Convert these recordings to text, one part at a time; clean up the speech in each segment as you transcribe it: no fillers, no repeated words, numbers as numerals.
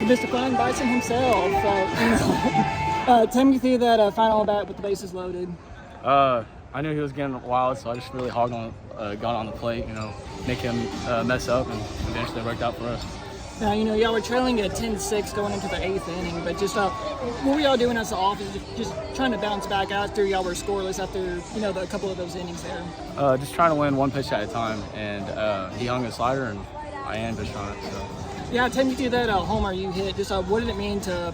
Mr. Flying Bison himself. Tell me through that final bat with the bases loaded. I knew he was getting wild, so I just really hogged on, got on the plate, make him mess up, and eventually it worked out for us. Now, y'all were trailing at 10-6 going into the 8th inning, but just what were y'all doing as the offense? Just trying to bounce back after y'all were scoreless after, a couple of those innings there? Just trying to win one pitch at a time, and he hung a slider, and I am just trying it. So. Yeah, tell me through that homer you hit. Just what did it mean to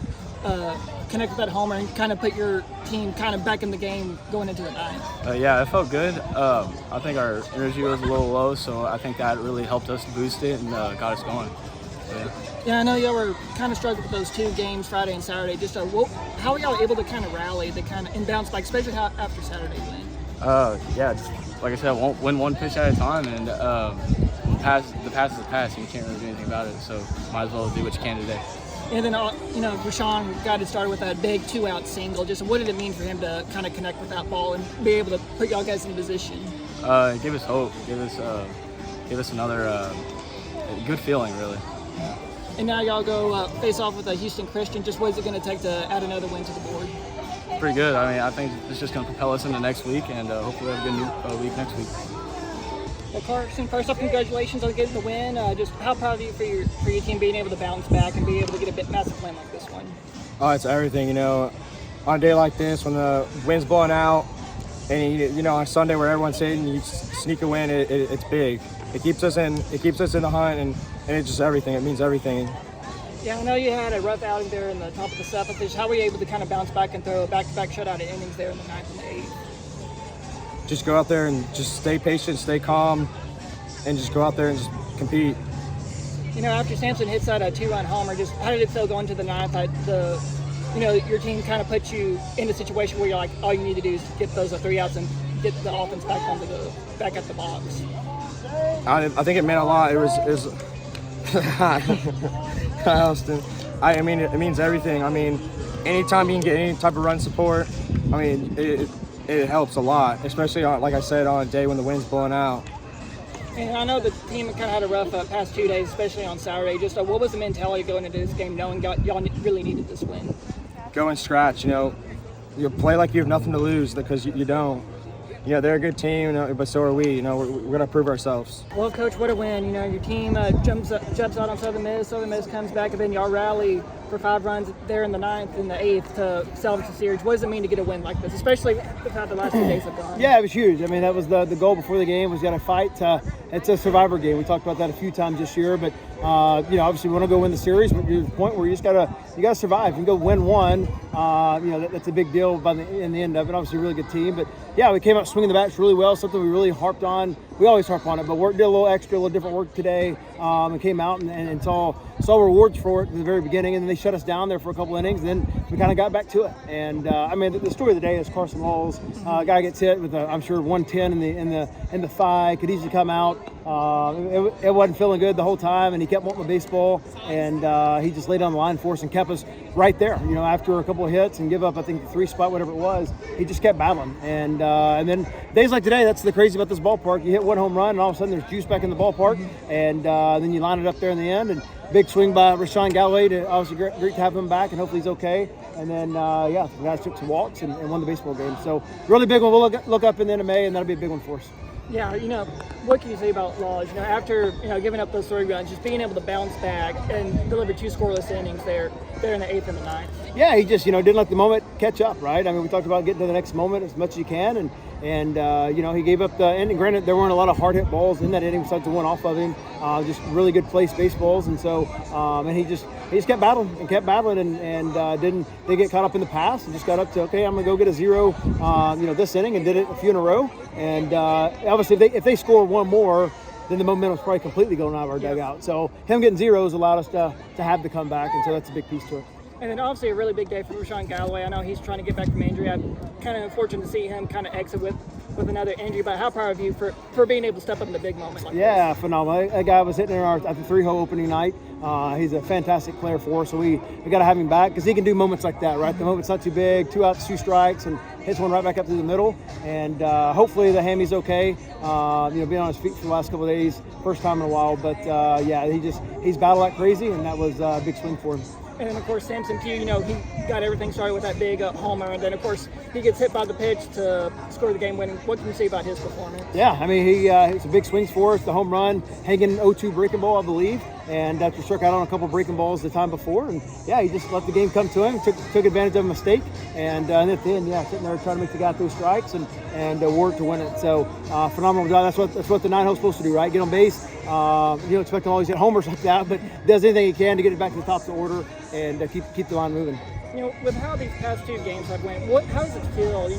connect with that homer and kind of put your team kind of back in the game going into the 9th? Yeah, it felt good. I think our energy was a little low, so I think that really helped us boost it and got us going. Yeah, I know y'all were kind of struggling with those 2 games, Friday and Saturday. Just how are y'all able to kind of rally, and bounce back, especially after Saturday win? Yeah, just like I said, win one pitch at a time, and the pass is a pass. You can't really do anything about it, so might as well do what you can today. And then, Rashawn got it started with a big 2-out single. Just what did it mean for him to kind of connect with that ball and be able to put y'all guys in position? Give us hope. Give us another good feeling, really. And now y'all go face off with a Houston Christian. Just what is it going to take to add another win to the board? Pretty good. I mean, I think it's just going to propel us into next week, and hopefully we have a good week next week. Well, Carson, first off, congratulations on getting the win. Just how proud of you for your team being able to bounce back and be able to get a massive win like this one? Oh, it's everything. On a day like this, when the wind's blowing out, and on Sunday where everyone's sitting, you sneak a win. It's big. It keeps us in the hunt, and it's just everything. It means everything. Yeah, I know you had a rough outing there in the top of the 7th. Just how were you able to kind of bounce back and throw a back-to-back shutout innings there in the 9th and the 8th? Just go out there and just stay patient, stay calm, and just go out there and just compete. After Sampson hits that 2-run homer, just how did it feel going to the 9th? Your team kind of put you in a situation where you're like, all you need to do is get those 3 outs and get the offense back at the box. I think it meant a lot. It was Austin. I mean, it means everything. I mean, anytime you can get any type of run support, I mean, it helps a lot, especially like I said, on a day when the wind's blowing out. And I know the team kind of had a rough past 2 days, especially on Saturday. Just what was the mentality going into this game, knowing y'all really needed this win? Go and scratch. You play like you have nothing to lose because you don't. They're a good team, but so are we. We're going to prove ourselves. Well, Coach, what a win. Your team jumps out on Southern Miss. Southern Miss comes back, and then y'all rally for 5 runs there in the 9th and the 8th to salvage the series. What does it mean to get a win like this, especially with how the last 2 days have gone? Yeah, it was huge. I mean, that was the goal before the game was got to fight. It's a survivor game. We talked about that a few times this year, but obviously we want to go win the series. But there's a point where you gotta survive. You can go win one. That's a big deal in the end of it. Obviously, a really good team. But yeah, we came out swinging the bats really well. Something we really harped on. We always harp on it, but did a little extra, a little different work today, and came out and saw rewards for it in the very beginning. And then they shut us down there for a couple innings, and then we kind of got back to it. And the story of the day is Carson Laws. Guy gets hit with I'm sure 110 in the thigh. Could easily come out. It wasn't feeling good the whole time, and he kept wanting the baseball, and he just laid on the line for us and kept us right there. After a couple of hits and give up, I think the 3 spot, whatever it was, he just kept battling. And then days like today, that's the crazy about this ballpark. You hit 1 home run, and all of a sudden there's juice back in the ballpark, and then you line it up there in the end. And big swing by Rashawn Galloway. Obviously great to have him back, and hopefully he's okay. And then the guys took some walks and won the baseball game. So really big one. We'll look up in the end of May, and that'll be a big one for us. Yeah, what can you say about Laws? After giving up those 3 runs, just being able to bounce back and deliver 2 scoreless innings there in the 8th and the 9th. Yeah, he just didn't let the moment catch up, right? I mean, we talked about getting to the next moment as much as you can, and he gave up the inning. Granted, there weren't a lot of hard hit balls in that inning besides the one off of him. Just really good place baseballs, and so and he just kept battling and didn't get caught up in the past and just got up to, okay, I'm gonna go get a 0 this inning, and did it a few in a row. And obviously if they score 1 more, then the momentum's probably completely going out of our dugout. So him getting 0s allowed us to have the comeback, and so that's a big piece to it. And then obviously a really big day for Rashawn Galloway. I know he's trying to get back from injury. I'm kind of fortunate to see him kind of exit with another injury, but how proud of you for being able to step up in a big moment like this? Yeah, phenomenal. That guy was hitting in our 3-hole opening night. He's a fantastic player for us, so we got to have him back because he can do moments like that, right? The moment's not too big, 2 outs, 2 strikes, and hits one right back up through the middle, and hopefully the hammy's okay. Being on his feet for the last couple of days, first time in a while, but yeah, he's battled like crazy, and that was a big swing for him. And then, of course, Samson Pugh, he got everything started with that big homer. And then, of course, he gets hit by the pitch to score the game-winning. What can you say about his performance? Yeah, I mean, he's a big swings for us. The home run, hanging 0-2 breaking ball, I believe. And after struck out on a couple breaking balls the time before. And, yeah, he just let the game come to him, took advantage of a mistake. And at the end, sitting there trying to make the guy throw strikes and work to win it. So, phenomenal job. That's what the 9-hole is supposed to do, right? Get on base. You don't expect him to always hit homers like that, but does anything he can to get it back to the top of the order and keep the line moving. With how these past 2 games have went, how does it feel,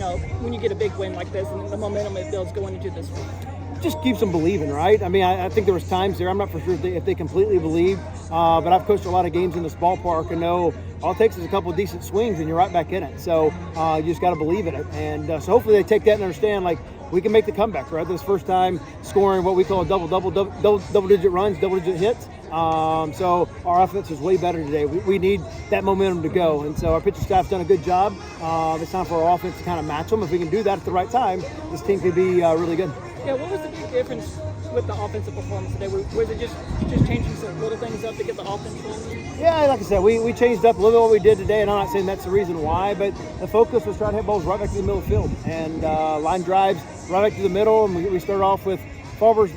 when you get a big win like this and the momentum it builds going into this week? Just keeps them believing, right? I mean, I think there was times there, I'm not for sure if they completely believe, but I've coached a lot of games in this ballpark and know all it takes is a couple of decent swings and you're right back in it. So you just got to believe in it. And so hopefully they take that and understand, like, we can make the comeback, right? This first time scoring what we call a double-digit runs, double-digit hits. So our offense is way better today. We need that momentum to go. And so our pitching staff's done a good job. It's time for our offense to kind of match them. If we can do that at the right time, this team could be really good. Yeah, what was the big difference with the offensive performance today? Was it just changing some little things up to get the offense rolling? Yeah, like I said, we changed up a little bit what we did today, and I'm not saying that's the reason why, but the focus was trying to hit balls right back to the middle of the field and line drives right back to the middle. And we started off with Farber's,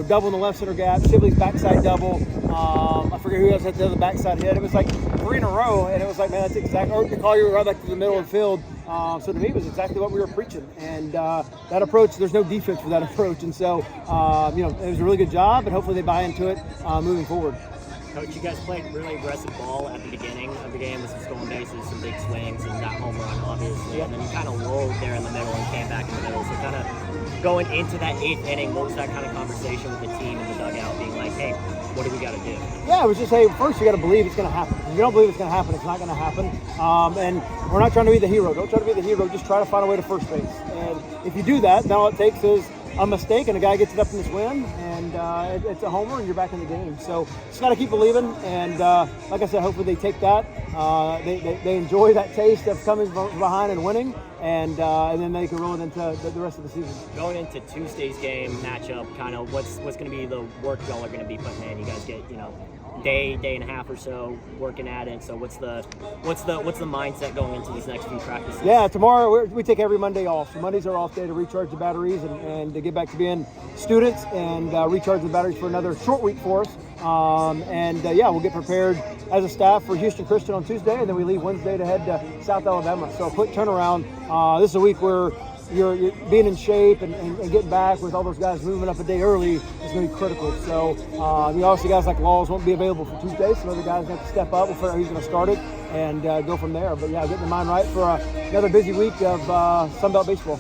double in the left center gap, Sibley's backside double. I forget who else had the other backside hit. It was like 3 in a row, and it was like, man, that's exactly. Or Collier right back to the middle of the field. So to me, it was exactly what we were preaching. And that approach, there's no defense for that approach. And so, it was a really good job, and hopefully they buy into it moving forward. Coach, you guys played really aggressive ball at the beginning of the game with some stolen bases, some big swings, and that home run, obviously. And then you kind of lulled there in the middle and came back in the middle. So kind of going into that 8th inning, what was that kind of conversation with the team in the dugout being like, hey, what do we got to do? Yeah, it was just, hey, first you got to believe it's going to happen. If you don't believe it's going to happen, it's not going to happen. And we're not trying to be the hero. Don't try to be the hero. Just try to find a way to first base. And if you do that, then all it takes is a mistake and a guy gets it up in his win, and it's a homer and you're back in the game. So just got to keep believing, and like I said, hopefully they take that. They enjoy that taste of coming behind and winning, and then they can roll it into the rest of the season. Going into Tuesday's game matchup, kind of what's going to be the work y'all are going to be putting in? You guys get day and a half or so working at it. So what's the mindset going into these next few practices? Yeah, tomorrow we take every Monday off. So Mondays are off day to recharge the batteries and to get back to being students and recharge the batteries for another short week for us. We'll get prepared as a staff for Houston Christian on Tuesday, and then we leave Wednesday to head to South Alabama. So a quick turnaround. This is a week where you're being in shape and getting back with all those guys moving up a day early is going to be critical. So obviously guys like Laws won't be available for Tuesday. Some other guys have to step up. We'll figure out who's going to start it and go from there. But yeah, getting the mind right for another busy week of Sunbelt baseball.